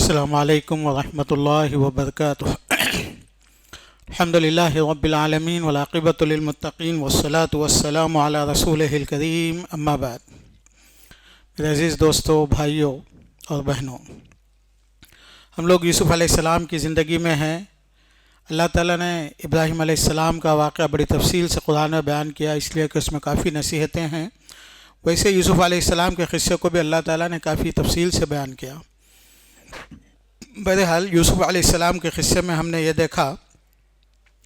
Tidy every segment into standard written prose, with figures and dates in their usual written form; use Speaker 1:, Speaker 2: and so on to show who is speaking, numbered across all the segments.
Speaker 1: السلام علیکم ورحمۃ اللہ وبرکاتہ۔ الحمدللہ رب العالمین والعاقبۃ للمتقین والصلاۃ والسلام علی رسولہ الکریم، اما بعد۔ میرے عزیز دوستوں، بھائیوں اور بہنوں، ہم لوگ یوسف علیہ السلام کی زندگی میں ہیں۔ اللہ تعالیٰ نے ابراہیم علیہ السلام کا واقعہ بڑی تفصیل سے قرآن میں بیان کیا، اس لیے کہ اس میں کافی نصیحتیں ہیں۔ ویسے یوسف علیہ السلام کے قصے کو بھی اللہ تعالیٰ نے کافی تفصیل سے بیان کیا۔ بہرحال یوسف علیہ السلام کے قصے میں ہم نے یہ دیکھا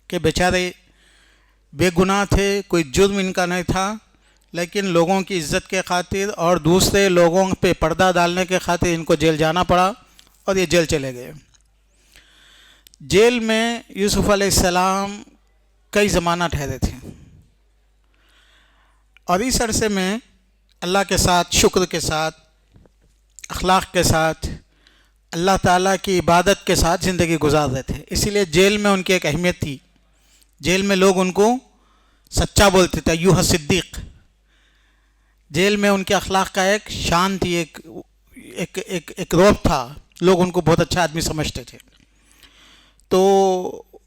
Speaker 1: کہ بیچارے بے گناہ تھے، کوئی جرم ان کا نہیں تھا، لیکن لوگوں کی عزت کے خاطر اور دوسرے لوگوں پہ پردہ ڈالنے کے خاطر ان کو جیل جانا پڑا اور یہ جیل چلے گئے۔ جیل میں یوسف علیہ السلام کئی زمانہ ٹھہرے تھے، اور اس عرصے میں اللہ کے ساتھ، شکر کے ساتھ، اخلاق کے ساتھ، اللہ تعالیٰ کی عبادت کے ساتھ زندگی گزار رہے تھے۔ اسی لیے جیل میں ان کی ایک اہمیت تھی۔ جیل میں لوگ ان کو سچا بولتے تھے، ایوہ صدیق۔ جیل میں ان کے اخلاق کا ایک شان تھی، ایک روب تھا، لوگ ان کو بہت اچھا آدمی سمجھتے تھے۔ تو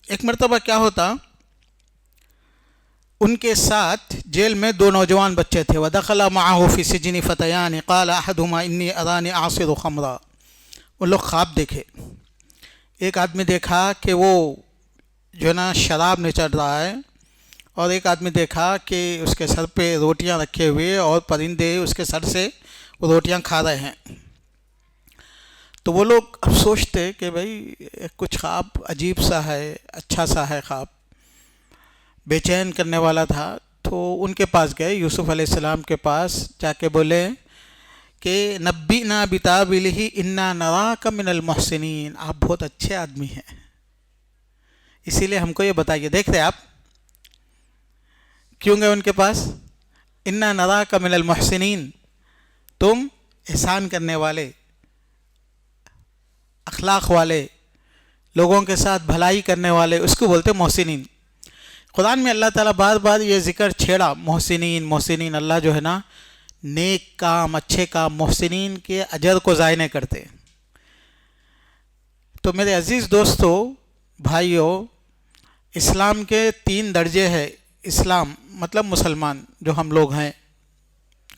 Speaker 1: ایک مرتبہ کیا ہوتا، ان کے ساتھ جیل میں دو نوجوان بچے تھے۔ وَدَخَلَ مَعَهُ فِي السِّجْنِ فَتَيَانِ قَالَ أَحَدُهُمَا إِنِّي أَرَانِي أَعْصِرُ خَمْرًا۔ وہ لوگ خواب دیکھے، ایک آدمی دیکھا کہ وہ جو ہے نا شراب نچڑ رہا ہے، اور ایک آدمی دیکھا کہ اس کے سر پہ روٹیاں رکھے ہوئے اور پرندے اس کے سر سے وہ روٹیاں کھا رہے ہیں۔ تو وہ لوگ اب سوچتے کہ بھئی کچھ خواب عجیب سا ہے، اچھا سا ہے خواب، بے چین کرنے والا تھا۔ تو ان کے پاس گئے، یوسف علیہ السلام کے پاس جا کے بولے کہ نبئنا بتاویلہ انا نراک من المحسنین، آپ بہت اچھے آدمی ہیں، اسی لیے ہم کو یہ بتائیے۔ دیکھ رہے آپ کیوں گئے ان کے پاس؟ انا نراک من المحسنین، تم احسان کرنے والے، اخلاق والے، لوگوں کے ساتھ بھلائی کرنے والے، اس کو بولتے محسنین۔ قرآن میں اللہ تعالیٰ بار بار یہ ذکر چھیڑا، محسنین محسنین۔ اللہ جو ہے نا نیک کام، اچھے کام، محسنین کے اجر کو ضائع نہیں کرتے۔ تو میرے عزیز دوستو، بھائیوں، اسلام کے 3 درجے ہیں۔ اسلام مطلب مسلمان جو ہم لوگ ہیں،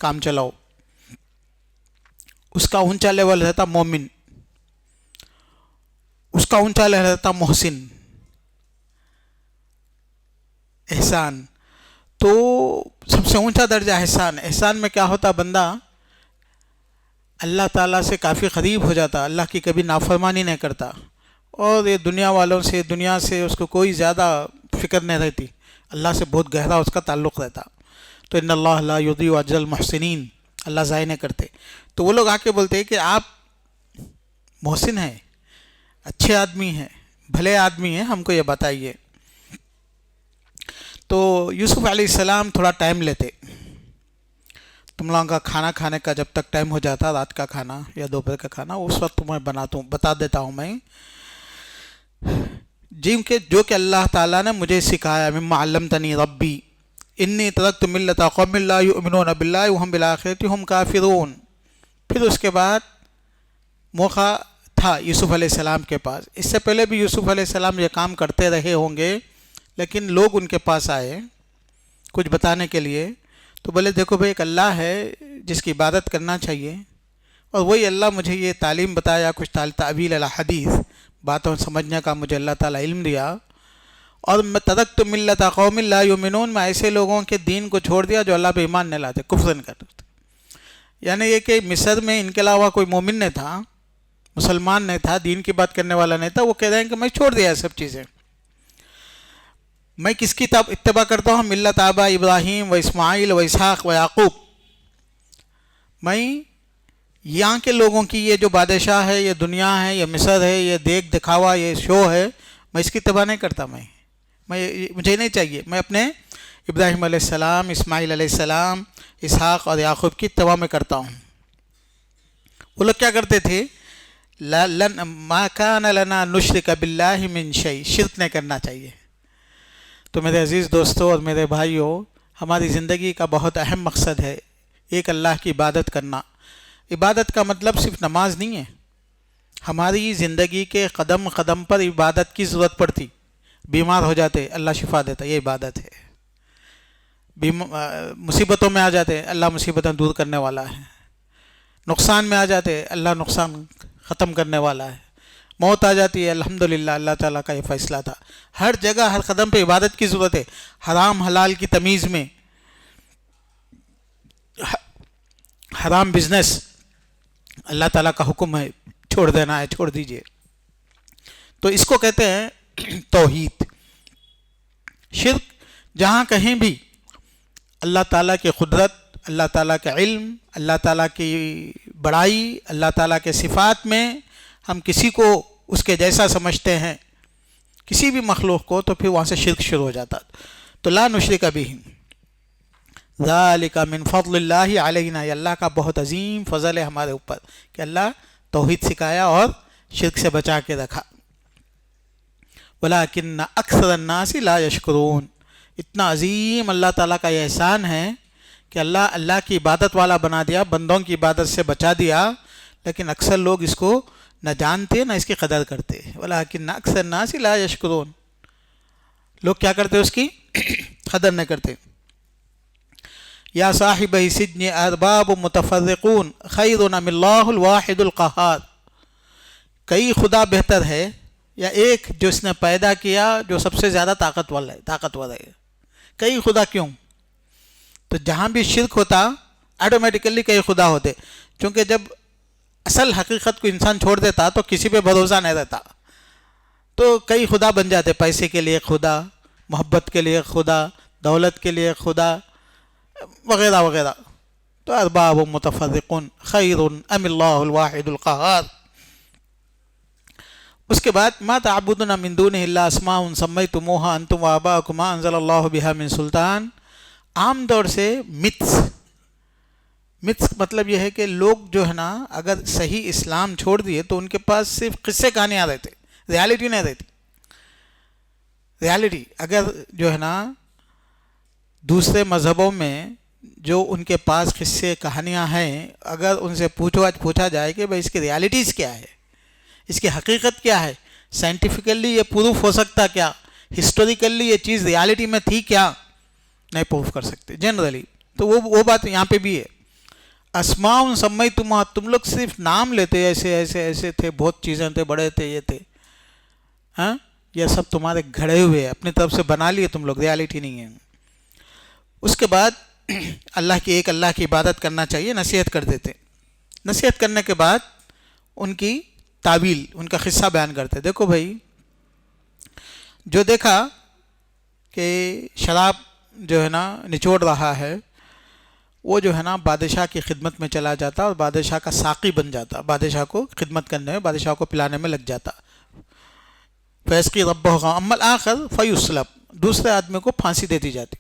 Speaker 1: کام چلاؤ، اس کا اونچا لیول رہتا مومن، اس کا اونچا لیول رہتا محسن، احسان۔ تو سب سے اونچا درجہ احسان۔ احسان میں کیا ہوتا، بندہ اللہ تعالیٰ سے کافی قریب ہو جاتا، اللہ کی کبھی نافرمانی نہیں کرتا، اور یہ دنیا والوں سے، دنیا سے اس کو کوئی زیادہ فکر نہیں رہتی، اللہ سے بہت گہرا اس کا تعلق رہتا۔ تو ان اللہ لا یضیع اجر المحسنین، اللہ ضائع نہیں کرتے۔ تو وہ لوگ آ کے بولتے ہیں کہ آپ محسن ہیں، اچھے آدمی ہیں، بھلے آدمی ہیں، ہم کو یہ بتائیے۔ تو یوسف علیہ السلام تھوڑا ٹائم لیتے۔ تم لوگوں کا کھانا کھانے کا جب تک ٹائم ہو جاتا، رات کا کھانا یا دوپہر کا کھانا، اس وقت میں بتا دیتا ہوں میں، جو کہ اللہ تعالیٰ نے مجھے سکھایا، مما علمتنی ربی انی ترکت ملۃ قوم لا یؤمنون باللہ وہم بالآخرۃ ہم کافرون۔ پھر اس کے بعد موقع تھا یوسف علیہ السلام کے پاس۔ اس سے پہلے بھی یوسف علیہ السلام یہ کام کرتے رہے ہوں گے، لیکن لوگ ان کے پاس آئے کچھ بتانے کے لیے، تو بولے دیکھو بھئی، ایک اللہ ہے جس کی عبادت کرنا چاہیے، اور وہی اللہ مجھے یہ تعلیم بتایا، کچھ تعویل الحدیث، باتوں سمجھنے کا مجھے اللہ تعالیٰ علم دیا، اور میں ترکت ملۃ قوم لا یؤمنون، میں ایسے لوگوں کے دین کو چھوڑ دیا جو اللہ پہ ایمان نہیں لاتے، کفر نہیں کرتے۔ یعنی یہ کہ مصر میں ان کے علاوہ کوئی مومن نہیں تھا، مسلمان نہیں تھا، دین کی بات کرنے والا نہیں تھا، وہ کہہ رہے ہیں کہ میں چھوڑ دیا یہ سب چیزیں۔ میں کس کی اتباع کرتا ہوں؟ ملت آبا ابراہیم و اسماعیل و اسحاق و یعقوب۔ میں یہاں کے لوگوں کی یہ جو بادشاہ ہے، یہ دنیا ہے، یہ مصر ہے، یہ دیکھ دکھاوا، یہ شو ہے، میں اس کی اتباع نہیں کرتا۔ مجھے نہیں چاہیے۔ میں اپنے ابراہیم علیہ السلام، اسماعیل علیہ السلام، اسحاق اور یعقوب کی اتباع میں کرتا ہوں۔ وہ لوگ کیا کرتے تھے؟ ما کان لنا نشرک باللہ من شیء، شرک نہیں کرنا چاہیے۔ تو میرے عزیز دوستوں اور میرے بھائیوں، ہماری زندگی کا بہت اہم مقصد ہے ایک اللہ کی عبادت کرنا۔ عبادت کا مطلب صرف نماز نہیں ہے، ہماری زندگی کے قدم قدم پر عبادت کی ضرورت پڑتی. بیمار ہو جاتے اللہ شفا دیتا، یہ عبادت ہے. مصیبتوں میں آ جاتے اللہ مصیبتیں دور کرنے والا ہے. نقصان میں آ جاتے اللہ نقصان ختم کرنے والا ہے. موت آ جاتی ہے الحمدللہ اللہ تعالیٰ کا یہ فیصلہ تھا. ہر جگہ ہر قدم پہ عبادت کی ضرورت ہے. حرام حلال کی تمیز میں، حرام بزنس اللہ تعالیٰ کا حکم ہے چھوڑ دینا ہے، چھوڑ دیجئے. تو اس کو کہتے ہیں توحید. شرک جہاں کہیں بھی اللہ تعالیٰ کی قدرت، اللہ تعالیٰ کا علم، اللہ تعالیٰ کی بڑائی، اللہ تعالیٰ کے صفات میں ہم کسی کو اس کے جیسا سمجھتے ہیں، کسی بھی مخلوق کو، تو پھر وہاں سے شرک شروع ہو جاتا. تو لا نشرک بہ ذالک من فضل اللہ علینا، یہ اللہ کا بہت عظیم فضل ہے ہمارے اوپر کہ اللہ توحید سکھایا اور شرک سے بچا کے رکھا. ولیکن اکثر الناس لا یشکرون، اتنا عظیم اللہ تعالیٰ کا یہ احسان ہے کہ اللہ کی عبادت والا بنا دیا، بندوں کی عبادت سے بچا دیا، لیکن اکثر لوگ اس کو نہ جانتے نہ اس کی قدر کرتے. ولیکن اکثر الناس لا یشکرون، لوگ کیا کرتے اس کی قدر نہیں کرتے. یا صاحب سجن ارباب متفرقون خیر ام اللہ الواحد القہار، کئی خدا بہتر ہے یا ایک جو اس نے پیدا کیا جو سب سے زیادہ طاقتور ہے. کئی خدا کیوں؟ تو جہاں بھی شرک ہوتا آٹومیٹیکلی کئی خدا ہوتے، کیونکہ جب اصل حقیقت کو انسان چھوڑ دیتا تو کسی پہ بھروسہ نہیں رہتا، تو کئی خدا بن جاتے. پیسے کے لیے خدا، محبت کے لیے خدا، دولت کے لیے خدا وغیرہ وغیرہ. تو ارباب متفرقون خیر ام اللہ الواحد القہار. اس کے بعد ما تعبدون من دونہ الا اسماء سمیتموها انتم وآباؤکم ما انزل اللہ بها من سلطان. عام طور سے متس مطلب یہ ہے کہ لوگ جو ہے نا اگر صحیح اسلام چھوڑ دیے تو ان کے پاس صرف قصے کہانیاں رہتے، ریالٹی نہیں رہتی. ریالٹی اگر جو ہے نا دوسرے مذہبوں میں جو ان کے پاس قصے کہانیاں ہیں، اگر ان سے پوچھا جائے کہ بھائی اس کی ریالٹیز کیا ہے، اس کی حقیقت کیا ہے، سائنٹیفیکلی یہ پروف ہو سکتا کیا، ہسٹوریکلی یہ چیز ریالٹی میں تھی کیا، نہیں پروف کر سکتے جنرلی. تو وہ بات یہاں پہ بھی ہے. اسماء سمیتموها، تم لوگ صرف نام لیتے، ایسے ایسے ایسے تھے، بہت چیزیں تھے، بڑے تھے، یہ تھے، ہاں یہ سب تمہارے گھڑے ہوئے اپنی طرف سے بنا لیے تم لوگ، ریالٹی نہیں ہے. اس کے بعد اللہ کی عبادت کرنا چاہیے، نصیحت کر دیتے. نصیحت کرنے کے بعد ان کی تعویل، ان کا قصہ بیان کرتے. دیکھو بھائی، جو دیکھا کہ شراب جو ہے نا نچوڑ رہا ہے، وہ جو ہے نا بادشاہ کی خدمت میں چلا جاتا اور بادشاہ کا ساقی بن جاتا، بادشاہ کو خدمت کرنے میں، بادشاہ کو پلانے میں لگ جاتا. فیسقی ربہ اما الآخر فیسلب، دوسرے آدمی کو پھانسی دے دی جاتی.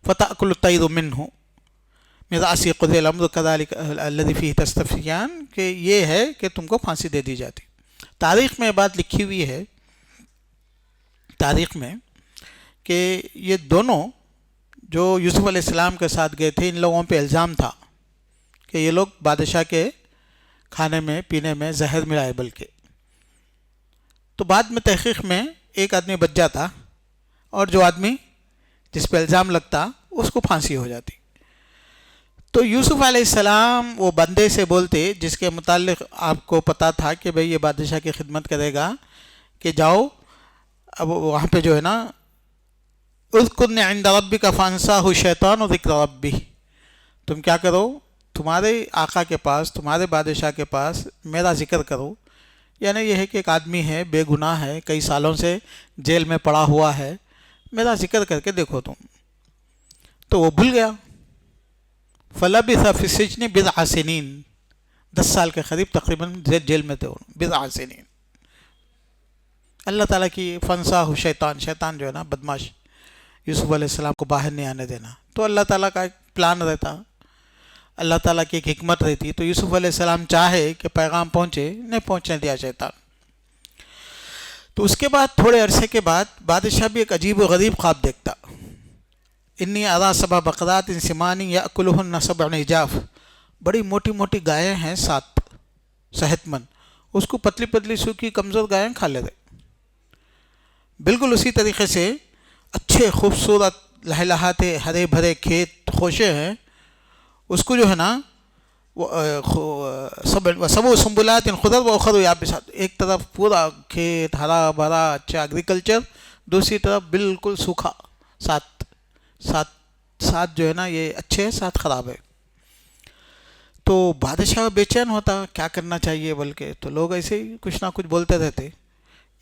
Speaker 1: فتأکل الطیر منہ من رأس قضی الامر کذلک الذی فیہ تستفتیان، کہ یہ ہے کہ تم کو پھانسی دے دی جاتی. تاریخ میں بات لکھی ہوئی ہے، تاریخ میں، کہ یہ دونوں جو یوسف علیہ السلام کے ساتھ گئے تھے، ان لوگوں پہ الزام تھا کہ یہ لوگ بادشاہ کے کھانے میں پینے میں زہر ملائے. بلکہ تو بعد میں تحقیق میں ایک آدمی بچ جاتا اور جو آدمی جس پہ الزام لگتا اس کو پھانسی ہو جاتی. تو یوسف علیہ السلام وہ بندے سے بولتے جس کے متعلق آپ کو پتا تھا کہ بھئی یہ بادشاہ کی خدمت کرے گا، کہ جاؤ اب وہاں پہ جو ہے نا اذکرنی عند ربک فانساہ الشیطان ذکر ربہ، تم کیا کرو، تمہارے آقا کے پاس، تمہارے بادشاہ کے پاس میرا ذکر کرو. یعنی یہ ہے کہ ایک آدمی ہے، بے گناہ ہے، کئی سالوں سے جیل میں پڑا ہوا ہے، میرا ذکر کر کے دیکھو تم. تو وہ بھول گیا. فلبث فی السجن بضع سنین، 10 سال کے قریب تقریباً جیل میں تھے، بضع سنین. اللہ تعالیٰ کی فنساہ شیطان جو ہے نا بدماش، یوسف علیہ السلام کو باہر نہیں آنے دینا. تو اللہ تعالیٰ کا ایک پلان رہتا، اللہ تعالیٰ کی ایک حکمت رہتی. تو یوسف علیہ السلام چاہے کہ پیغام پہنچے، نہیں پہنچنے دیا شیطان. تو اس کے بعد تھوڑے عرصے کے بعد بادشاہ بھی ایک عجیب و غریب خواب دیکھتا. انی ارا سبع بقرات سمان یأکلہن سبع عجاف، بڑی موٹی موٹی گائیں ہیں 7 صحت مند، اس کو پتلی پتلی سوکھی کمزور گائیں کھا لیتے. بالکل اسی طریقے سے اچھے خوبصورت لہلہاتے ہرے بھرے کھیت خوشے ہیں، اس کو جو ہے نا سب سنبلات خضر و اخر یابسات، ایک طرف پورا کھیت ہرا بھرا اچھا ایگریکلچر، دوسری طرف بالکل سوکھا، ساتھ ساتھ ساتھ جو ہے نا یہ اچھے ہے ساتھ خراب ہے. تو بادشاہ بے چین ہوتا کیا کرنا چاہیے بلکہ، تو لوگ ایسے ہی کچھ نہ کچھ بولتے رہتے.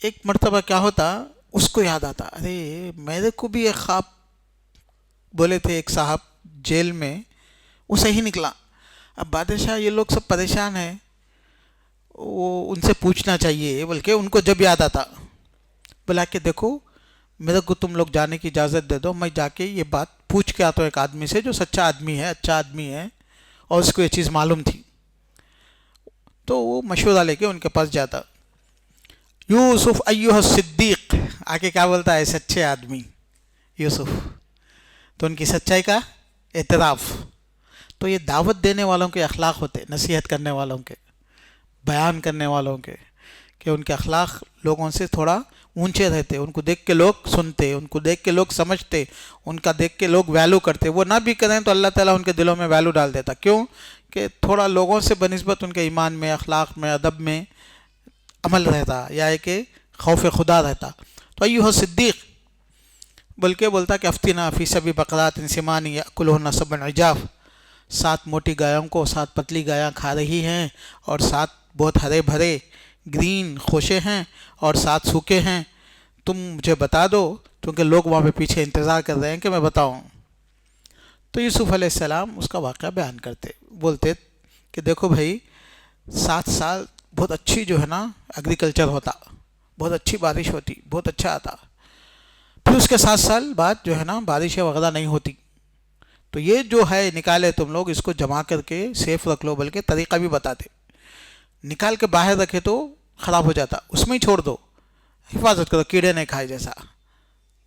Speaker 1: ایک مرتبہ کیا ہوتا، اس کو یاد آتا، ارے میرے کو بھی ایک خواب بولے تھے ایک صاحب جیل میں، وہ صحیح نکلا. اب بادشاہ یہ لوگ سب پریشان ہیں، وہ ان سے پوچھنا چاہیے بلکہ ان کو جب یاد آتا بلا کے دیکھو میرے کو تم لوگ جانے کی اجازت دے دو، میں جا کے یہ بات پوچھ کے آتا ہوں ایک آدمی سے جو سچا آدمی ہے، اچھا آدمی ہے اور اس کو یہ چیز معلوم تھی. تو وہ مشورہ لے کے ان کے پاس جاتا. یوسف ایھا الصدیق، آگے کیا بولتا ہے، سچے آدمی یوسف. تو ان کی سچائی کا اعتراف. تو یہ دعوت دینے والوں کے اخلاق ہوتے، نصیحت کرنے والوں کے، بیان کرنے والوں کے، کہ ان کے اخلاق لوگوں سے تھوڑا اونچے رہتے، ان کو دیکھ کے لوگ سنتے، ان کو دیکھ کے لوگ سمجھتے، ان کا دیکھ کے لوگ ویلو کرتے. وہ نہ بھی کریں تو اللہ تعالیٰ ان کے دلوں میں ویلو ڈال دیتا. کیوں کہ تھوڑا لوگوں سے بنسبت ان کے ایمان میں، اخلاق میں، ادب میں عمل رہتا، یا ہے کہ خوف خدا رہتا. تو ایھا الصدیق بلکہ بولتا کہ افتنا فی سبع بقرات سمان یأکلہن سبع عجاف، 7 موٹی گایوں کو 7 پتلی گایاں کھا رہی ہیں، اور 7 بہت ہرے بھرے گرین خوشے ہیں، اور 7 سوکھے ہیں. تم مجھے بتا دو، کیونکہ لوگ وہاں پہ پیچھے انتظار کر رہے ہیں کہ میں بتاؤں. تو یوسف علیہ السلام اس کا واقعہ بیان کرتے، بولتے کہ دیکھو بھائی 7 سال بہت اچھی جو ہے نا ایگریکلچر ہوتا، بہت اچھی بارش ہوتی، بہت اچھا آتا. پھر اس کے 7 سال بعد جو ہے نا بارشیں وغیرہ نہیں ہوتی. تو یہ جو ہے نکالے تم لوگ اس کو جمع کر کے سیف رکھ لو، بلکہ طریقہ بھی بتاتے. نکال کے باہر رکھے تو خراب ہو جاتا، اس میں ہی چھوڑ دو، حفاظت کرو، کیڑے نہیں کھائے جیسا،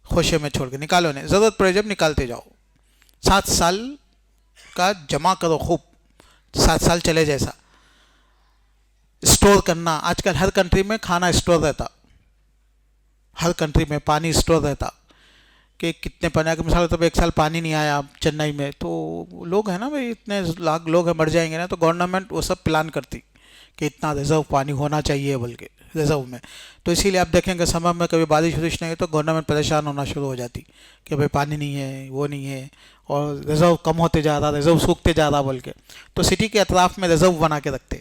Speaker 1: خوشے میں چھوڑ کے نکالو نہیں، ضرورت پڑے جب نکالتے جاؤ. 7 سال کا جمع کرو خوب، 7 سال چلے جیسا. اسٹور کرنا، آج کل ہر کنٹری میں کھانا اسٹور رہتا، ہر کنٹری میں پانی اسٹور رہتا، کہ کتنے پانی کے مثال طور پر 1 سال پانی نہیں آیا چنئی میں، تو لوگ ہیں نا بھائی اتنے لاکھ لوگ ہیں مر جائیں گے نا، تو گورنمنٹ وہ سب پلان کرتی کہ اتنا ریزرو پانی ہونا چاہیے بلکہ ریزرو میں. تو اسی لیے آپ دیکھیں کہ سمر میں کبھی بارش وارش نہیں ہے تو گورنمنٹ پریشان ہونا شروع ہو جاتی کہ بھائی پانی نہیں ہے، وہ نہیں ہے، اور ریزرو کم ہوتے جا رہا، ریزرو سوکھتے جا رہا بلکہ. تو سٹی کے اطراف میں ریزرو بنا کے رکھتے.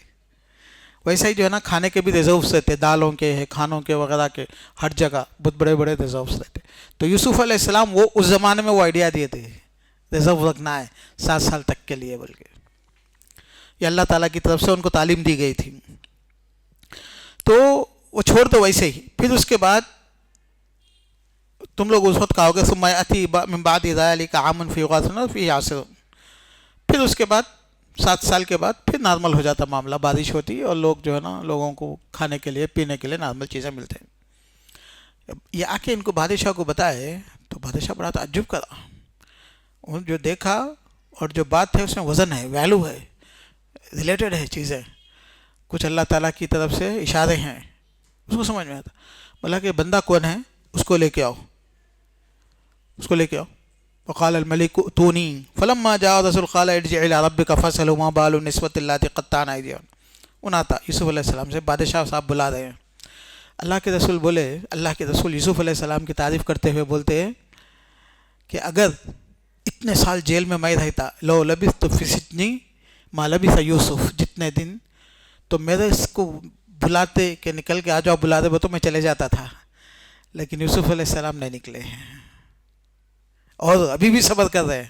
Speaker 1: ویسا ہی جو ہے نا کھانے کے بھی ریزروس رہتے، دالوں کے، کھانوں کے وغیرہ کے، ہر جگہ بہت بڑے بڑے ریزروس رہتے. تو یوسف علیہ السلام وہ اس زمانے میں وہ آئیڈیا دیے تھے، ریزرو رکھنا ہے 7 سال تک کے لیے بلکہ. یہ اللہ تعالیٰ کی طرف سے ان کو تعلیم دی گئی تھی. تو وہ چھوڑ دو ویسے ہی. پھر اس کے بعد تم لوگ اس وقت کہو گے ثم یأتی من بعد ذلک عام فیہ غاث فیہ عاصر. پھر اس کے بعد 7 سال کے بعد پھر نارمل ہو جاتا معاملہ، بارش ہوتی اور لوگ جو ہے نا لوگوں کو کھانے کے لیے پینے کے لیے نارمل چیزیں ملتے ہیں. یہ آ کے ان کو بادشاہ کو بتائے تو بادشاہ بڑا تعجب کرا. ان جو دیکھا اور جو بات ہے اس میں وزن ہے، ویلو ہے، ریلیٹڈ ہے چیزیں، کچھ اللہ تعالیٰ کی طرف سے اشارے ہیں، اس کو سمجھ میں آتا. بولا کہ بندہ کون ہے، اس کو لے کے آؤ، اس کو لے کے آؤ. وقال الملك ائتوني فلما جاء الرسول قال ارجع الى ربك فاسأله ما بال النسوة اللاتي قطعن ايديهن. ان آتا یوسف علیہ السلام سے بادشاہ صاحب بلا رہے ہیں. اللہ کے رسول بولے، اللہ کے رسول یوسف علیہ السلام کی تعریف کرتے ہوئے بولتے ہیں کہ اگر اتنے سال جیل میں میں رہتا، لو لبثت فی السجن ما لبث یوسف، جتنے دن، تو میرے اس کو بلاتے کہ نکل کے آ جاؤ بلاتے وہ تو میں چلے جاتا تھا، لیکن یوسف علیہ السلام نہیں نکلے ہیں اور ابھی بھی صبر کر رہے ہیں.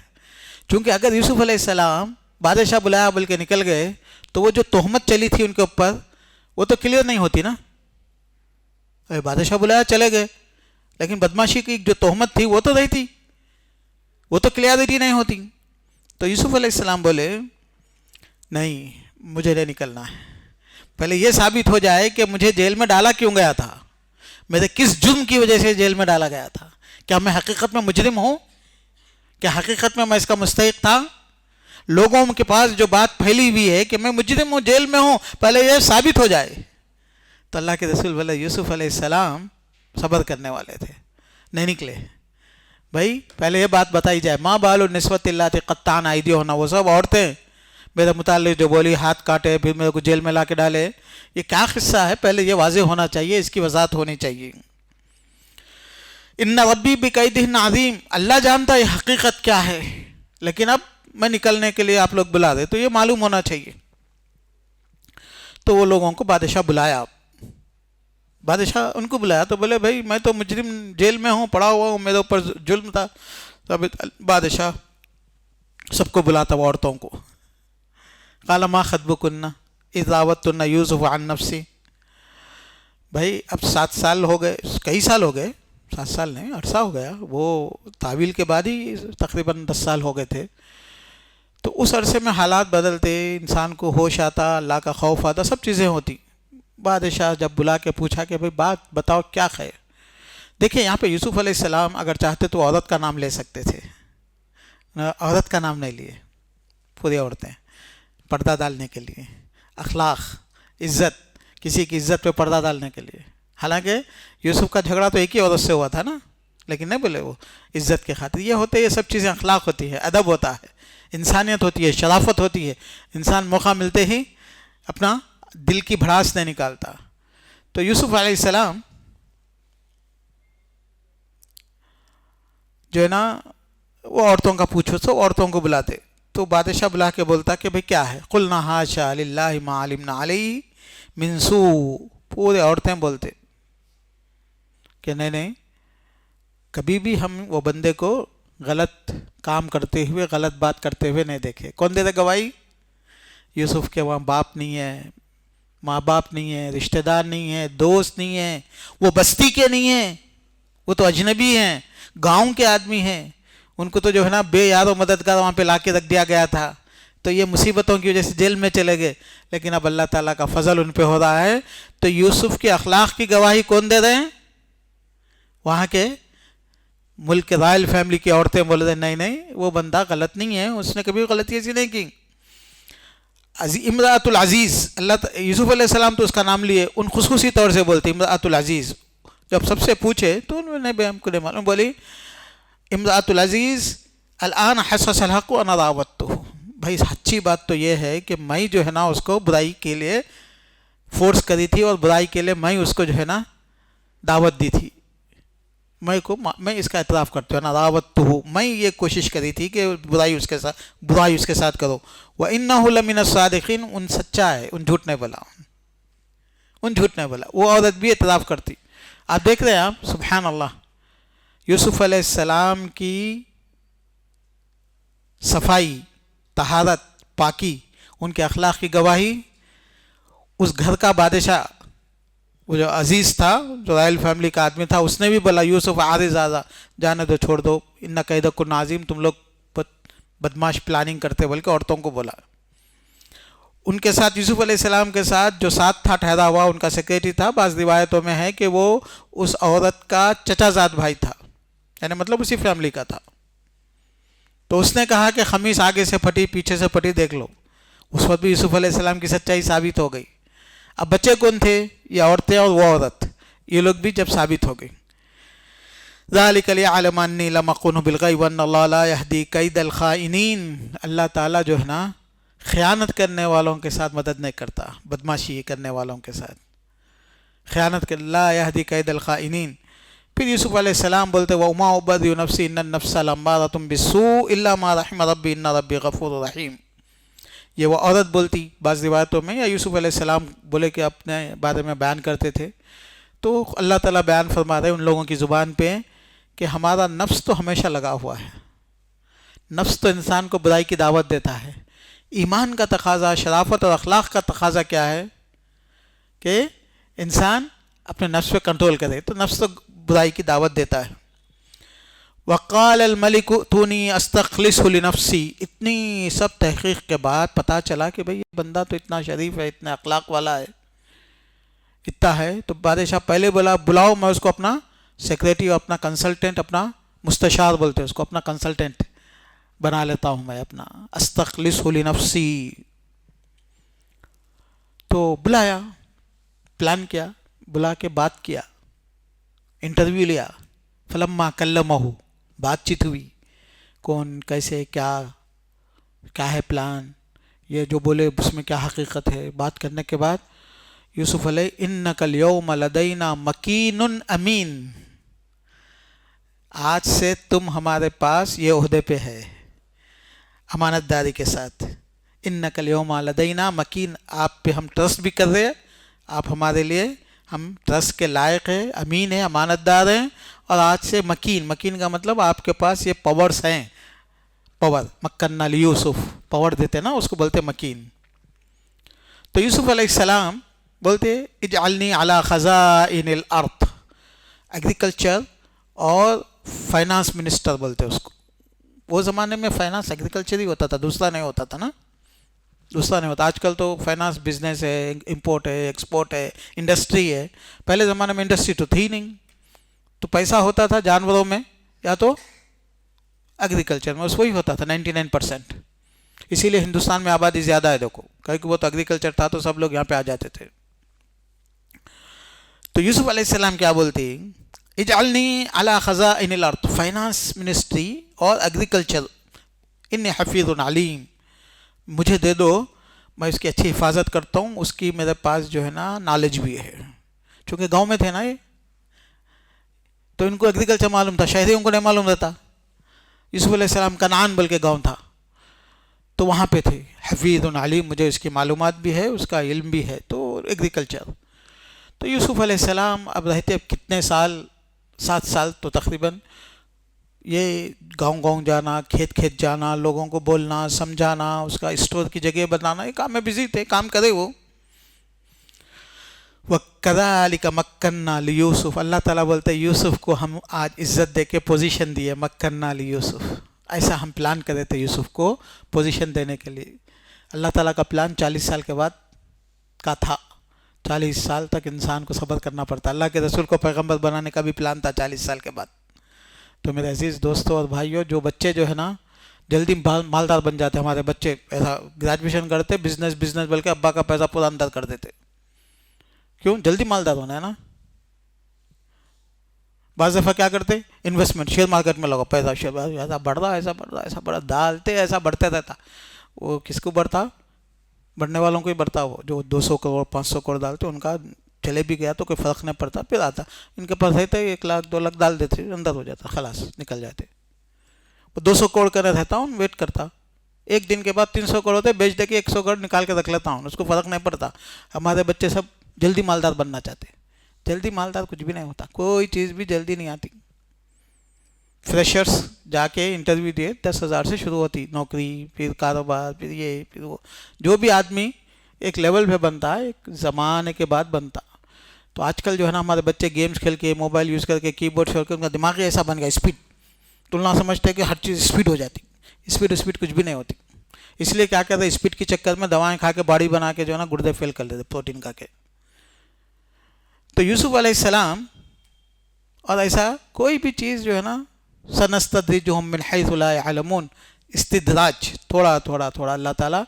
Speaker 1: چونکہ اگر یوسف علیہ السلام بادشاہ بلایا بول کے نکل گئے تو وہ جو تہمت چلی تھی ان کے اوپر وہ تو کلیئر نہیں ہوتی نا. بادشاہ بلایا چلے گئے، لیکن بدماشی کی جو تہمت تھی وہ تو رہی تھی، وہ تو کلیئرٹی نہیں ہوتی. تو یوسف علیہ السلام بولے نہیں، مجھے نہیں نکلنا ہے، پہلے یہ ثابت ہو جائے کہ مجھے جیل میں ڈالا کیوں گیا تھا، میرے کس جرم کی وجہ سے جیل میں ڈالا گیا تھا. کیا میں حقیقت میں مجرم ہوں؟ کیا حقیقت میں اس کا مستحق تھا؟ لوگوں کے پاس جو بات پھیلی ہوئی ہے کہ میں مجرم ہوں، جیل میں ہوں، پہلے یہ ثابت ہو جائے. تو اللہ کے رسول بولے یوسف علیہ السلام صبر کرنے والے تھے، نہیں نکلے۔ بھائی پہلے یہ بات بتائی جائے، ماں بال النسوۃ اللاتí قطعن ایدیہن، وہ سب عورتیں میرے متعلق جو بولی ہاتھ کاٹے پھر میرے کو جیل میں لا کے ڈالے، یہ کیا قصہ ہے؟ پہلے یہ واضح ہونا چاہیے، اس کی وضاحت ہونی چاہیے۔ ان ربی بکیدہن عظیم، اللہ جانتا ہے حقیقت کیا ہے، لیکن اب میں نکلنے کے لیے آپ لوگ بلا دے تو یہ معلوم ہونا چاہیے۔ تو وہ لوگوں کو بادشاہ بلایا، بادشاہ ان کو بلایا تو بولے بھائی میں تو مجرم جیل میں ہوں، پڑا ہوا ہوں، میرے اوپر ظلم تھا۔ تب بادشاہ سب کو بلاتا وہ عورتوں کو، قال ما خطبکن اذ راوتن یوسف عن نفسی۔ بھائی اب 7 سال ہو گئے، کئی سال ہو گئے، 7 سال نہیں عرصہ ہو گیا، وہ تعویل کے بعد ہی تقریباً 10 سال ہو گئے تھے۔ تو اس عرصے میں حالات بدلتے، انسان کو ہوش آتا، اللہ کا خوف آتا، سب چیزیں ہوتی۔ بادشاہ جب بلا کے پوچھا کہ بھائی بات بتاؤ کیا ہے؟ دیکھیں یہاں پہ یوسف علیہ السلام اگر چاہتے تو عورت کا نام لے سکتے تھے، عورت کا نام نہیں لیے، پوری عورتیں پردہ ڈالنے کے لیے، اخلاق، عزت، کسی کی عزت پہ پردہ ڈالنے کے لیے۔ حالانکہ یوسف کا جھگڑا تو ایک ہی عورت سے ہوا تھا نا، لیکن نہیں بولے وہ عزت کے خاطر یہ ہوتے، یہ سب چیزیں اخلاق ہوتی ہے، ادب ہوتا ہے، انسانیت ہوتی ہے، شرافت ہوتی ہے۔ انسان موقع ملتے ہی اپنا دل کی بھڑاس نہیں نکالتا۔ تو یوسف علیہ السلام جو ہے نا وہ عورتوں کا پوچھو تو عورتوں کو بلاتے، تو بادشاہ بلا کے بولتا کہ بھئی کیا ہے؟ قلنا حاشا للہ ما علمنا علیہ من سوء، پورے عورتیں بولتے کہ نہیں کبھی بھی ہم وہ بندے کو غلط کام کرتے ہوئے، غلط بات کرتے ہوئے نہیں دیکھے۔ کون دیتے گواہی؟ یوسف کے وہاں باپ نہیں ہے، ماں باپ نہیں ہے، رشتہ دار نہیں ہے، دوست نہیں ہے، وہ بستی کے نہیں ہیں، وہ تو اجنبی ہیں، گاؤں کے آدمی ہیں، ان کو تو جو ہے نا بے یار و مددگار وہاں پہ لا کے رکھ دیا گیا تھا، تو یہ مصیبتوں کی وجہ سے جیل میں چلے گئے، لیکن اب اللہ تعالیٰ کا فضل ان پہ ہو رہا ہے۔ تو یوسف کے اخلاق کی گواہی کون دے رہے ہیں؟ وہاں کے ملک کے رائل فیملی کی عورتیں بول رہے ہیں نہیں وہ بندہ غلط نہیں ہے، اس نے کبھی غلطی ایسی نہیں کی۔ امرأۃ العزیز، یوسف علیہ السلام تو اس کا نام لیے، ان خصوصی طور سے بولتے امرأۃ العزیز۔ جب سب سے پوچھے تو انہوں نے ہم کو نہیں معلوم، بولی امرأۃ العزیز الآن حسس الحق وانا راودتہ۔ بھائی اچھی بات تو یہ ہے کہ میں جو ہے نا اس کو برائی کے لیے فورس کری تھی، اور برائی کے لیے میں اس کو جو ہے نا دعوت دی تھی، میں اس کا اعتراف کرتا ہوں نا، راودتہ، میں یہ کوشش کری تھی کہ برائی اس کے ساتھ کرو۔ وَإِنَّهُ لَمِنَ الصَّادِقِينَ، ان سچا ہے، ان جھوٹ نہیں بولا، وہ عورت بھی اعتراف کرتی۔ آپ دیکھ رہے ہیں آپ، سبحان اللہ، یوسف علیہ السلام کی صفائی، طہارت، پاکی، ان کے اخلاق کی گواہی اس گھر کا بادشاہ، وہ جو عزیز تھا، جو رائل فیملی کا آدمی تھا، اس نے بھی بولا یوسف عارض ھذا، جانے دو، چھوڑ دو، ان کیدکن عظیم، تم لوگ بدماش پلاننگ کرتے، بلکہ عورتوں کو بولا۔ ان کے ساتھ یوسف علیہ السلام کے ساتھ جو ساتھ تھا ٹھہرا ہوا، ان کا سیکریٹری تھا، بعض روایتوں میں ہے کہ وہ اس عورت کا چچا زاد بھائی تھا، یعنی مطلب اسی فیملی کا تھا۔ تو اس نے کہا کہ خمیص آگے سے پھٹی پیچھے سے پھٹی دیکھ لو، اس وقت بھی یوسف علیہ السلام کی سچائی ثابت ہو گئی۔ اب بچے کون تھے؟ یہ عورتیں اور وہ عورت، یہ لوگ بھی جب ثابت ہو گئی۔ ذَلِكَ لِيَعْلَمَ أَنِّي لَمْ أَخُنْهُ بِالْغَيْبِ وَأَنَّ اللَّهَ لَا يَهْدِي كَيْدَ الْخَائِنِينَ، اللہ تعالیٰ جو ہے نا خیانت کرنے والوں کے ساتھ مدد نہیں کرتا، بدماشی کرنے والوں کے ساتھ خیانت کر، لا يَهْدِي كَيْدَ الْخَائِنِينَ۔ پھر یوسف علیہ السلام بولتے وَمَا أُبَرِّئُ نَفْسِي إِنَّ النَّفْسَ لَأَمَّارَةٌ بِالسُّوءِ إِلَّا مَا رَحِمَ رَبِّي إِنَّ رَبِّي غَفُورٌ رَحِيمٌ۔ یہ وہ عورت بولتی بعض روایتوں میں، یا یوسف علیہ السلام بولے کہ اپنے بارے میں بیان کرتے تھے، تو اللہ تعالیٰ بیان فرما رہے ان لوگوں کی زبان پہ کہ ہمارا نفس تو ہمیشہ لگا ہوا ہے، نفس تو انسان کو برائی کی دعوت دیتا ہے۔ ایمان کا تقاضا، شرافت اور اخلاق کا تقاضا کیا ہے کہ انسان اپنے نفس پہ کنٹرول کرے، تو نفس تو برائی کی دعوت دیتا ہے۔ وقال الملک اتونی استخلصہ لنفسی، اتنی سب تحقیق کے بعد پتہ چلا کہ بھئی یہ بندہ تو اتنا شریف ہے، اتنا اخلاق والا ہے، اتنا ہے، تو بادشاہ پہلے بولا بلاؤ، میں اس کو اپنا سیکریٹری، اپنا کنسلٹنٹ، اپنا مستشار بولتے ہیں اس کو، اپنا کنسلٹنٹ بنا لیتا ہوں میں اپنا، استخلصہ لنفسی۔ تو بلایا، پلان کیا، بلا کے بات کیا، انٹرویو لیا. فلما کلمہ، بات چیت ہوئی، کون کیسے کیا ہے پلان، یہ جو بولے اس میں کیا حقیقت ہے. بات کرنے کے بعد یوسف علیہ انک الیوم لدینا مکین امین، آج سے تم ہمارے پاس یہ عہدے پہ ہے، امانت داری کے ساتھ. انک الیوم لدینا مکین، آپ پہ ہم ٹرسٹ بھی کر رہے ہیں، آپ ہمارے لیے ہم ٹرسٹ کے لائق ہیں، امین ہیں، امانت دار ہیں. اور آج سے مکین کا مطلب آپ کے پاس یہ پاورز ہیں، پاور. مکننا لیوسف، پاور دیتے نا اس کو بولتے مکین. تو یوسف علیہ السلام بولتے اجعلنی علی خزائن الارض، ایگریکلچر اور فائنانس منسٹر بولتے اس کو. وہ زمانے میں فائنانس ایگریکلچر ہی ہوتا تھا، دوسرا نہیں ہوتا تھا نا، دوسرا نہیں ہوتا. آج کل تو فائنانس بزنس ہے، امپورٹ ہے، ایکسپورٹ ہے، انڈسٹری ہے. پہلے زمانے میں انڈسٹری تو تھی نہیں، تو پیسہ ہوتا تھا جانوروں میں یا تو ایگریکلچر میں، اس وہی ہوتا تھا 99%. اسی لیے ہندوستان میں آبادی زیادہ ہے دیکھو، کیونکہ وہ تو ایگریکلچر تھا تو سب لوگ یہاں پہ آ جاتے تھے. تو یوسف علیہ السلام کیا بولتے ہیں، اجعلنی علی خزائن الارض، فائنانس منسٹری اور ایگریکلچر، انی حفیظ علیم، مجھے دے دو، میں اس کی اچھی حفاظت کرتا ہوں، اس کی میرے پاس جو ہے نا نالج بھی ہے. چونکہ گاؤں میں تھے نا یہ، تو ان کو ایگریکلچر معلوم تھا، شہریوں کو نہیں معلوم رہتا. یوسف علیہ السلام کنعان بلکہ گاؤں تھا، تو وہاں پہ تھے. حفیظ علیم، مجھے اس کی معلومات بھی ہے، اس کا علم بھی ہے. تو ایگریکلچر. تو یوسف علیہ السلام اب رہتے کتنے سال، 7 سال، تو تقریباً یہ گاؤں جانا، کھیت جانا، لوگوں کو بولنا سمجھانا، اس کا اسٹور کی جگہ بنانا، یہ کام میں بزی تھے، کام کرے وہ. وَكَذَلِكَ مَكَّنَّا لِيُوسُفَ، اللہ تعالیٰ بولتے ہیں یوسف کو ہم آج عزت دے کے پوزیشن دیے. مَكَّنَّا لِيُوسُف، ایسا ہم پلان کرے تھے یوسف کو پوزیشن دینے کے لیے. اللہ تعالیٰ کا پلان 40 سال کے بعد کا تھا. 40 سال تک انسان کو صبر کرنا پڑتا. اللہ کے رسول کو پیغمبر بنانے کا بھی پلان تھا 40 سال کے بعد. تو میرے عزیز دوستوں اور بھائیوں، جو بچے جو ہے نا جلدی مالدار بن جاتے، ہمارے بچے ایسا گریجویشن کرتے، بزنس بلکہ ابا کا پیسہ پورا اندر کر دیتے. کیوں؟ جلدی مالدار ہونا ہے نا. بعض دفعہ کیا کرتے، انویسٹمنٹ شیئر مارکیٹ میں لگا پیسہ، شیئر ایسا بڑھ رہا، ایسا بڑھ رہا، ایسا بڑھا، ڈالتے ایسا بڑھتے رہتا. وہ کس کو بڑھتا؟ بڑھنے والوں کو ہی بڑھتا. وہ جو 200 کروڑ 500 کروڑ ڈالتے ان کا چلے بھی گیا تو کوئی فرق نہیں پڑتا، پھر آتا. ان کے پاس رہتے 1 لاکھ 2 لاکھ ڈال دیتے، اندر ہو جاتا، خلاص نکل جاتے. وہ 200 کروڑ کا رہتا ہوں، ویٹ کرتا، ایک دن کے بعد 300 کروڑ ہوتے، بیچ دے کے 100 کروڑ نکال کے رکھ لیتا ہوں، اس کو فرق نہیں پڑتا. ہمارے بچے سب جلدی مالدار بننا چاہتے. جلدی مالدار کچھ بھی نہیں ہوتا، کوئی چیز بھی جلدی نہیں آتی. فریشرز جا کے انٹرویو دیے، 10,000 سے شروع ہوتی نوکری، پھر کاروبار، پھر یہ پھر وہ. جو بھی آدمی ایک لیول پہ بنتا ہے ایک زمانے کے بعد بنتا. تو آج کل جو ہے نا ہمارے بچے گیمز کھیل کے، موبائل یوز کر کے، کی بورڈ چھوڑ کے، ان کا دماغ ہی ایسا بن گیا، اسپیڈ. تلنا سمجھتے کہ ہر چیز اسپیڈ ہو جاتی. اسپیڈ کچھ بھی نہیں ہوتی. اس لیے کیا کہتے ہیں، اسپیڈ کے چکر میں دوائیں کھا کے باڈی بنا کے جو ہے نا گردے فیل کر دیتے پروٹین کھا کے. تو یوسف علیہ السلام اور ایسا کوئی بھی چیز جو ہے نا، سنستدرجہم من حیث لا یعلمون، استدراج، تھوڑا تھوڑا اللہ تعالیٰ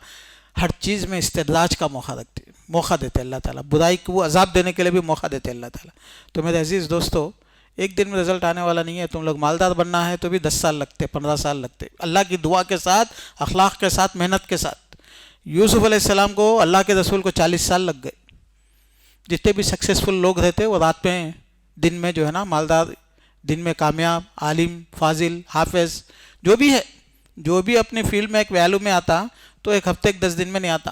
Speaker 1: ہر چیز میں استدراج کا موقع دیتے اللہ تعالیٰ. برائی کو وہ عذاب دینے کے لیے بھی موقع دیتے اللہ تعالیٰ. تو میرے عزیز دوستو، ایک دن میں رزلٹ آنے والا نہیں ہے. تم لوگ مالدار بننا ہے تو بھی 10 سال لگتے، 15 سال لگتے، اللہ کی دعا کے ساتھ، اخلاق کے ساتھ، محنت کے ساتھ. یوسف علیہ السلام کو، اللہ کے رسول کو 40 سال لگ گئے. جتنے بھی سکسیسفل لوگ رہتے وہ رات میں، دن میں جو ہے نا مالدار، دن میں کامیاب، عالم، فاضل، حافظ، جو بھی ہے، جو بھی اپنی فیلڈ میں ایک ویلو میں آتا تو ایک ہفتے 10 دن میں نہیں آتا.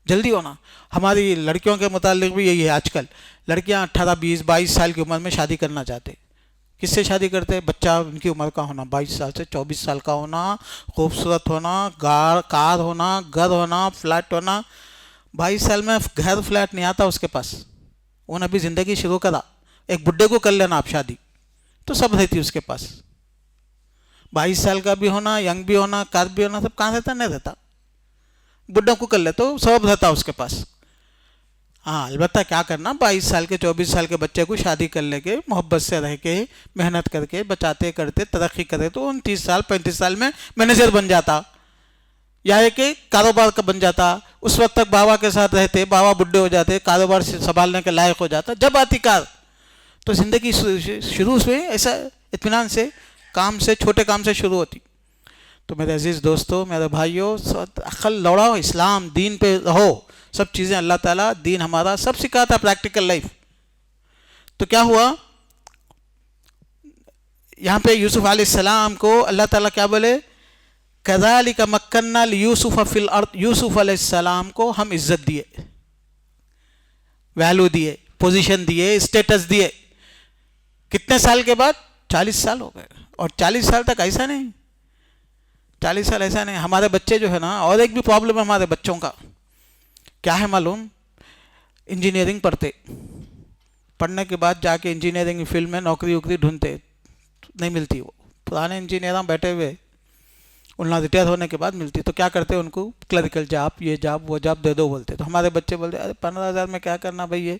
Speaker 1: جلدی ہونا. ہماری لڑکیوں کے متعلق بھی یہی ہے. آج کل لڑکیاں 18 20 22 سال کی عمر میں شادی کرنا چاہتے. کس سے شادی کرتے؟ بچہ ان کی عمر کا ہونا، 22 سال سے 24 سال کا ہونا، خوبصورت ہونا، کار ہونا، گھر ہونا، فلیٹ ہونا. 22 سال میں گھر فلیٹ نہیں آتا اس کے پاس، انہوں نے ابھی زندگی شروع کرا. ایک بڈھے کو کر لینا آپ شادی تو سب رہتی اس کے پاس. 22 سال کا بھی ہونا، ینگ بھی ہونا، کار بھی ہونا، سب کہاں رہتا؟ نہیں رہتا. بڈھوں کو کر لے تو سب رہتا اس کے پاس. ہاں البتہ کیا کرنا، 22 سال کے 24 سال کے بچے کو شادی کر لے کے، محبت سے رہ کے، محنت کر کے، بچاتے کرتے ترقی کرے تو 29 سال 35 سال میں مینیجر بن جاتا، یا کہ کاروبار کا بن جاتا. اس وقت تک بابا کے ساتھ رہتے, بابا بڈھے ہو جاتے, کاروبار سے سنبھالنے کے لائق ہو جاتا, جب آتی کار تو زندگی شروع سے ایسا اطمینان سے کام سے, چھوٹے کام سے شروع ہوتی. تو میرے عزیز دوستو, میرے بھائیوں, عقل لوڑاؤ, اسلام دین پہ رہو, سب چیزیں اللہ تعالیٰ دین ہمارا سب سکھاتا, پریکٹیکل لائف. تو کیا ہوا یہاں پہ یوسف علیہ السلام کو اللہ تعالیٰ کیا بولے, کذالک مکننا لیوسف فی الارض, یوسف علیہ السلام کو ہم عزت دیے, ویلو دیے, پوزیشن دیے, اسٹیٹس دیے. کتنے سال کے بعد؟ 40 سال ہو گئے. اور 40 سال تک ایسا نہیں, 40 سال ایسا نہیں. ہمارے بچے جو ہے نا, اور ایک بھی پرابلم ہے ہمارے بچوں کا, کیا ہے معلوم؟ انجینئرنگ پڑھنے کے بعد جا کے انجینئرنگ فیلڈ میں نوکری وکری ڈھونڈتے, نہیں ملتی. وہ پرانے انجینئراں بیٹھے ہوئے, انہوں ریٹائر ہونے کے بعد ملتی. تو کیا کرتے ان کو کلریکل جاب, یہ جاب وہ جاب دے دو بولتے. تو ہمارے بچے بولتے ارے 15,000 میں کیا کرنا بھائی یہ,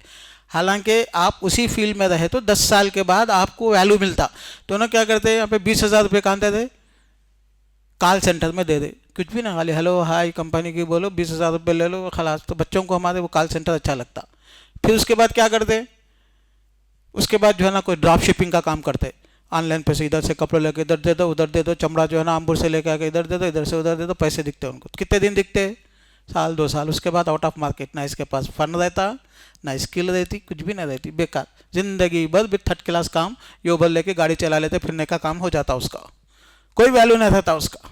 Speaker 1: حالانکہ آپ اسی فیلڈ میں رہے تو 10 سال کے بعد آپ کو ویلو ملتا. تو انہوں کیا کرتے, یہاں پہ 20,000 روپے کہاں دے, کال سینٹر میں دے دے, کچھ بھی نہ, خالی ہلو ہائی کمپنی کی بولو, 20,000 روپے لے لو, خلاص. تو بچوں کو ہمارے وہ کال سینٹر اچھا لگتا. پھر اس کے بعد کیا کرتے, اس کے بعد جو ہے نا کوئی ڈراپ شپنگ کا کام کرتے, آن لائن پیسے ادھر سے کپڑے لے کے ادھر دے دو, ادھر دے دو, چمڑا جو ہے نا امبور سے لے کے آ کے ادھر دے دو, ادھر سے ادھر دے دو, پیسے دکھتے ان کو. کتنے دن دکھتے, سال 2 سال. اس کے بعد آؤٹ آف مارکیٹ, نہ اس کے پاس فنڈ رہتا, نہ اسکل رہتی, کچھ بھی نہ رہتی, بیکار زندگی بھر بھی 3rd کلاس کام یوبر لے کے گاڑی چلا لیتے, پھرنے کا کام ہو جاتا اس کا, کوئی ویلو نہیں رہتا اس کا.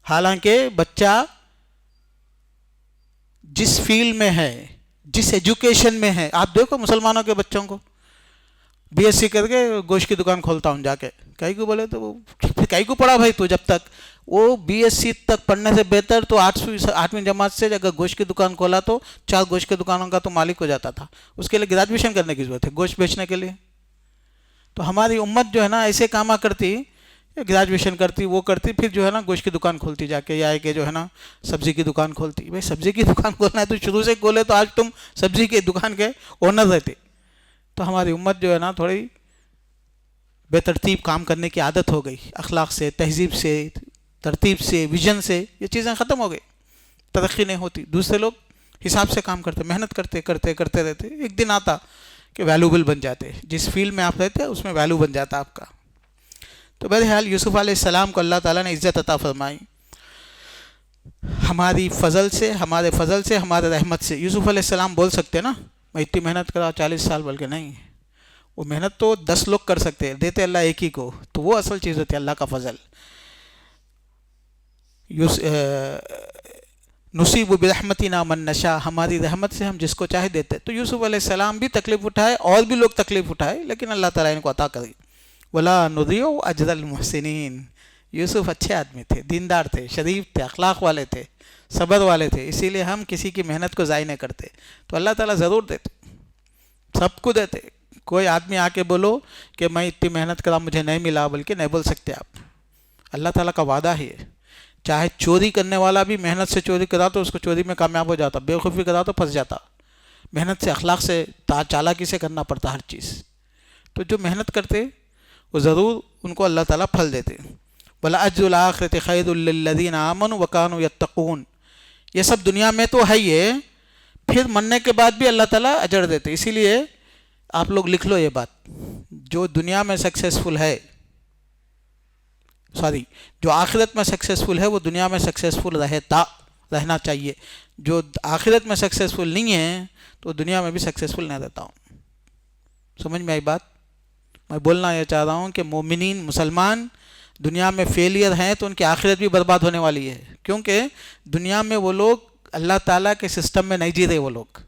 Speaker 1: حالانکہ بچہ جس فیلڈ میں ہے, جس ایجوکیشن میں ہے, آپ دیکھو مسلمانوں کے بچوں کو, BSc کر کے گوشت کی دکان کھولتا ہوں جا کے. کئی کو بولے تو کئی کو پڑھا بھائی تو, جب تک وہ BSc تک پڑھنے سے بہتر تو 8ویں جماعت سے اگر گوشت کی دکان کھولا تو 4 گوشت کی دکانوں کا تو مالک ہو جاتا تھا. اس کے لیے گریجویشن کرنے کی ضرورت ہے گوشت بیچنے کے لیے. تو ہماری امت جو ہے نا ایسے کام کرتی, گریجویشن کرتی, وہ کرتی, پھر جو ہے نا گوشت کی دکان کھولتی جا کے, یا کہ جو ہے نا سبزی کی دکان کھولتی. بھائی سبزی کی دکان کھولنا ہے تو شروع سے کھولے تو آج تم سبزی کی دکان کے اونر رہتے. تو ہماری امت جو ہے نا تھوڑی بے ترتیب کام کرنے کی عادت ہو گئی, اخلاق سے, تہذیب سے, ترتیب سے, ویژن سے, یہ چیزیں ختم ہو گئی, ترقی نہیں ہوتی. دوسرے لوگ حساب سے کام کرتے, محنت کرتے رہتے, ایک دن آتا کہ ویلیوبل بن جاتے, جس فیلڈ میں آپ رہتے اس میں ویلیو بن جاتا آپ کا. تو بہرحال یوسف علیہ السلام کو اللہ تعالیٰ نے عزت عطا فرمائی, ہمارے فضل سے, ہمارے رحمت سے. یوسف علیہ السلام بول سکتے نا میں اتنی محنت کرا 40 سال, بلکہ نہیں, وہ محنت تو 10 لوگ کر سکتے, دیتے اللہ ایک ہی کو, تو وہ اصل چیز ہوتی ہے اللہ کا فضل. نصیب برحمتنا من نشاء, ہماری رحمت سے ہم جس کو چاہے دیتے. تو یوسف علیہ السلام بھی تکلیف اٹھائے, اور بھی لوگ تکلیف اٹھائے, لیکن اللہ تعالیٰ ان کو عطا کری. ولا نضيع اجر المحسنین. یوسف اچھے آدمی تھے, دیندار تھے, شریف تھے, اخلاق والے تھے, صبر والے تھے, اسی لیے ہم کسی کی محنت کو ضائع نہیں کرتے. تو اللہ تعالیٰ ضرور دیتے, سب کو دیتے. کوئی آدمی آ کے بولو کہ میں اتنی محنت کرا مجھے نہیں ملا, بلکہ نہیں بول سکتے آپ. اللہ تعالیٰ کا وعدہ ہے, چاہے چوری کرنے والا بھی محنت سے چوری کرا تو اس کو چوری میں کامیاب ہو جاتا, بےوقوفی کرا تو پھنس جاتا. محنت سے, اخلاق سے, چالاکی سے کرنا پڑتا ہر چیز. تو جو محنت کرتے وہ ضرور ان کو اللہ تعالیٰ پھل دیتے. وَلَأَجْرُ الْآخِرَةِ خَيْرٌ لِّلَّذِينَ آمَنُوا وَكَانُوا يَتَّقُونَ. یہ سب دنیا میں تو ہے ہی ہے, پھر مرنے کے بعد بھی اللہ تعالیٰ اجر دیتے. اسی لیے آپ لوگ لکھ لو یہ بات, جو دنیا میں سکسیسفل ہے, جو آخرت میں سکسیسفل ہے وہ دنیا میں سکسیسفل رہنا چاہیے. جو آخرت میں سکسیسفل نہیں ہے تو دنیا میں بھی سکسیسفل نہیں رہتا ہوں. سمجھ میں آئی بات؟ میں بولنا یہ چاہ رہا ہوں کہ مومنین, مسلمان دنیا میں فیلئر ہیں تو ان کی آخرت بھی برباد ہونے والی ہے, کیونکہ دنیا میں وہ لوگ اللہ تعالیٰ کے سسٹم میں نہیں جی رہے. وہ لوگ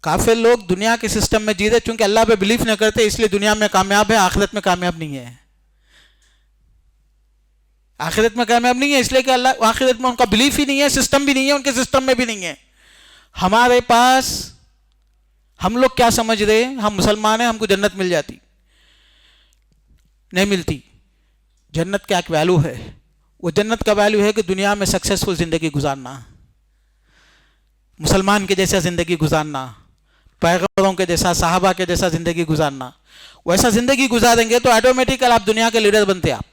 Speaker 1: کافر لوگ دنیا کے سسٹم میں جی رہے, چونکہ اللہ پہ بلیف نہیں کرتے, اس لیے دنیا میں کامیاب ہے, آخرت میں کامیاب نہیں ہے. آخرت میں کامیاب نہیں ہے اس لیے کہ اللہ آخرت میں ان کا بلیف ہی نہیں ہے, سسٹم بھی نہیں ہے, ان کے سسٹم میں بھی نہیں ہے. ہمارے پاس ہم لوگ کیا سمجھ رہے ہیں, ہم مسلمان ہیں, ہم کو جنت مل جاتی, نہیں ملتی. جنت کا ایک ویلو ہے, وہ جنت کا ویلو ہے کہ دنیا میں سکسیسفل زندگی گزارنا, مسلمان کے جیسا زندگی گزارنا, پیغمبروں کے جیسا, صحابہ کے جیسا زندگی گزارنا. ویسا زندگی گزاریں گے تو آٹومیٹیکل آپ دنیا کے لیڈر بنتے, آپ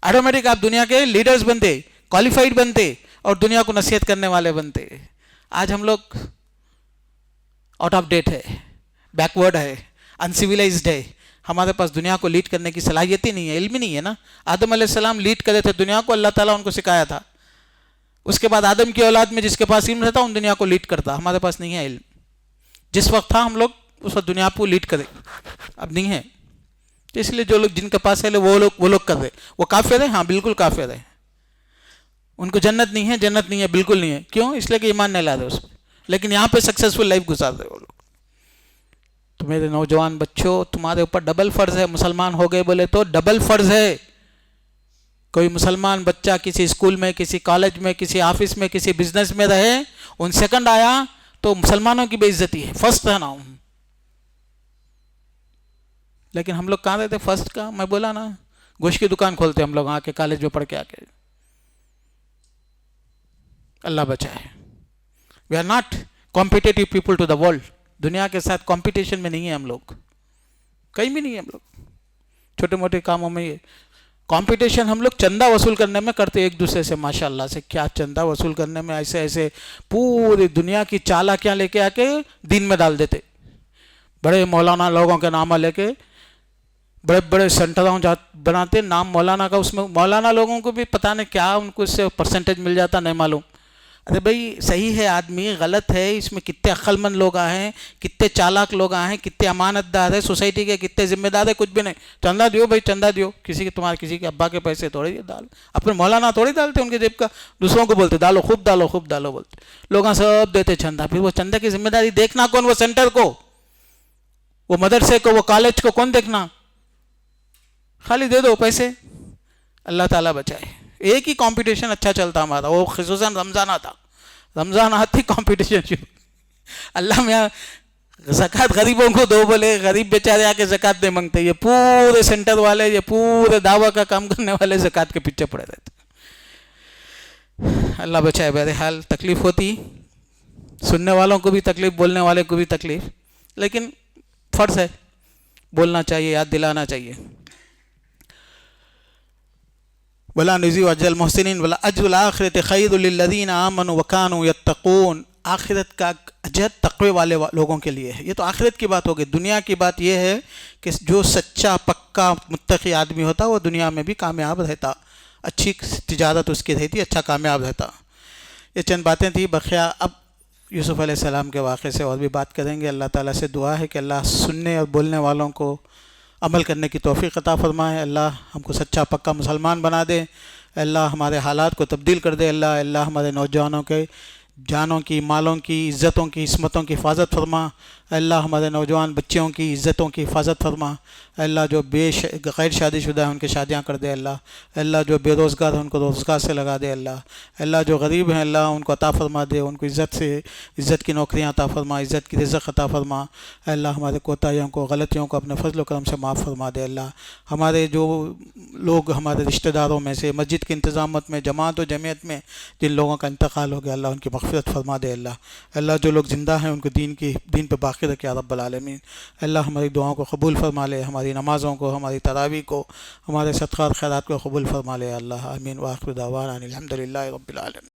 Speaker 1: آٹومیٹک آپ دنیا کے لیڈرز بنتے, کوالیفائڈ بنتے, اور دنیا کو نصیحت کرنے والے بنتے. آج ہم لوگ آؤٹ آف ڈیٹ ہے, بیکورڈ ہے, انسیولائزڈ ہے. ہمارے پاس دنیا کو لیڈ کرنے کی صلاحیت ہی نہیں ہے, علم ہی نہیں ہے نا. آدم علیہ السلام لیڈ کرے تھے دنیا کو, اللہ تعالیٰ ان کو سکھایا تھا. اس کے بعد آدم کی اولاد میں جس کے پاس علم رہتا ان دنیا کو لیڈ کرتا. ہمارے پاس نہیں ہے علم. جس وقت تھا ہم لوگ اس وقت دنیا کو لیڈ کرے, اب نہیں ہے. تو اس لیے جو لوگ جن کے پاس ہے وہ لوگ کر رہے. وہ کافر ہیں, ہاں بالکل کافر ہیں. ان کو جنت نہیں ہے, جنت نہیں ہے, بالکل نہیں ہے. کیوں؟ اس لیے کہ ایمان نہیں لا رہے اس پہ. لیکن یہاں پہ سکسیزفل لائف گزار رہے وہ لوگ. تو میرے نوجوان بچوں, تمہارے اوپر ڈبل فرض ہے. مسلمان ہو گئے بولے تو ڈبل فرض ہے. کوئی مسلمان بچہ کسی اسکول میں, کسی کالج میں, کسی آفس میں, کسی بزنس میں رہے, ان سیکنڈ آیا تو مسلمانوں کی بے عزتی ہے. فرسٹ رہنا ہوں. لیکن ہم لوگ کہاں رہتے فرسٹ کا؟ میں بولا نا, گوشت کی دکان کھولتے ہم لوگ آ کے, کالج میں پڑھ کے آ کے. اللہ بچائے. We are not competitive people to the world. دنیا کے ساتھ کمپٹیشن میں نہیں ہے ہم لوگ, کہیں بھی نہیں ہے ہم لوگ. چھوٹے موٹے کاموں میں یہ کمپٹیشن ہم لوگ چندہ وصول کرنے میں کرتے ایک دوسرے سے. ماشاء اللہ سے کیا چندہ وصول کرنے میں ایسے ایسے پوری دنیا کی چالاکیاں لے کے آ کے دین میں ڈال دیتے. بڑے مولانا لوگوں کے نام لے کے بڑے بڑے سینٹروں بناتے, نام مولانا کا. اس میں مولانا لوگوں کو بھی پتہ نہیں کیا ان کو اس سے پرسنٹیج مل جاتا, نہیں معلوم. ارے بھائی صحیح ہے, آدمی غلط ہے, اس میں کتنے عقل مند لوگ آئے ہیں, کتنے چالاک لوگ آئے ہیں, کتنے امانت دار ہے سوسائٹی کے, کتنے ذمہ دار ہے. کچھ بھی نہیں, چندہ دیو بھائی, چندہ دیو. کسی کے ابا کے پیسے تھوڑی ڈال, اپنے مولانا تھوڑی ڈالتے ان کے جیب کا. دوسروں کو بولتے ڈالو, خوب ڈالو, خوب ڈالو بولتے. لوگاں سب دیتے چندہ. پھر وہ چندے کی ذمہ داری دیکھنا کون؟ وہ سینٹر کو, وہ مدرسے کو, وہ کالج کو کون دیکھنا؟ خالی دے دو پیسے. اللہ تعالیٰ بچائے. ایک ہی کمپٹیشن اچھا چلتا ہمارا, وہ خصوصاً رمضان آتا. رمضان آتی کمپٹیشن شروع. اللہ میاں زکوٰۃ غریبوں کو دو بولے, غریب بیچارے آ کے زکوٰۃ نہیں مانگتے. یہ پورے سینٹر والے, یہ پورے دعویٰ کا کام کرنے والے زکوٰۃ کے پیچھے پڑے رہتے. اللہ بچائے. بہرحال تکلیف ہوتی, سننے والوں کو بھی تکلیف, بولنے والے کو بھی تکلیف. لیکن فرض ہے, بولنا چاہیے, یاد دلانا چاہیے. ولا نضيع اجر المحسنين ولا اجر الاخرة خير للذين آمنوا وكانوا يتقون. آخرت کا اجر تقوی والے لوگوں کے لیے ہے. یہ تو آخرت کی بات ہوگی. دنیا کی بات یہ ہے کہ جو سچا پکا متقی آدمی ہوتا وہ دنیا میں بھی کامیاب رہتا, اچھی تجارت اس کی رہتی, اچھا کامیاب رہتا. یہ چند باتیں تھیں. بقیہ اب یوسف علیہ السلام کے واقعے سے اور بھی بات کریں گے. اللہ تعالیٰ سے دعا ہے کہ اللہ سننے اور بولنے والوں کو عمل کرنے کی توفیق عطا فرمائے. اللہ ہم کو سچا پکا مسلمان بنا دے. اللہ ہمارے حالات کو تبدیل کر دے. اللہ ہمارے نوجوانوں کے جانوں کی, مالوں کی, عزتوں کی, عصمتوں کی حفاظت فرما. اللہ ہمارے نوجوان بچوں کی عزتوں کی حفاظت فرما. اللہ جو غیر شادی شدہ ہیں ان کی شادیاں کر دے. اللہ جو بے روزگار ہیں ان کو روزگار سے لگا دے. اللہ جو غریب ہیں اللہ ان کو عطا فرما دے. ان کو عزت کی نوکریاں عطا فرما, عزت کی رزق عطا فرما. اللہ ہمارے کوتاہیوں کو, غلطیوں کو اپنے فضل و کرم سے معاف فرما دے. اللہ ہمارے جو لوگ ہمارے رشتہ داروں میں سے مسجد کے انتظامات میں, جماعت و جمعیت میں جن لوگوں کا انتقال ہو گیا, اللہ ان کی مغفرت فرما دے. اللہ جو لوگ زندہ ہیں ان کو دین پہ باقی رکھے رب العالمین. اللہ ہماری دعاؤں کو قبول فرما لے, ہماری نمازوں کو, ہماری تراویح کو, ہمارے صدقات خیرات کو قبول فرما لے. اللہ آمین. وآخر دعوانا الحمدللہ رب العالمین.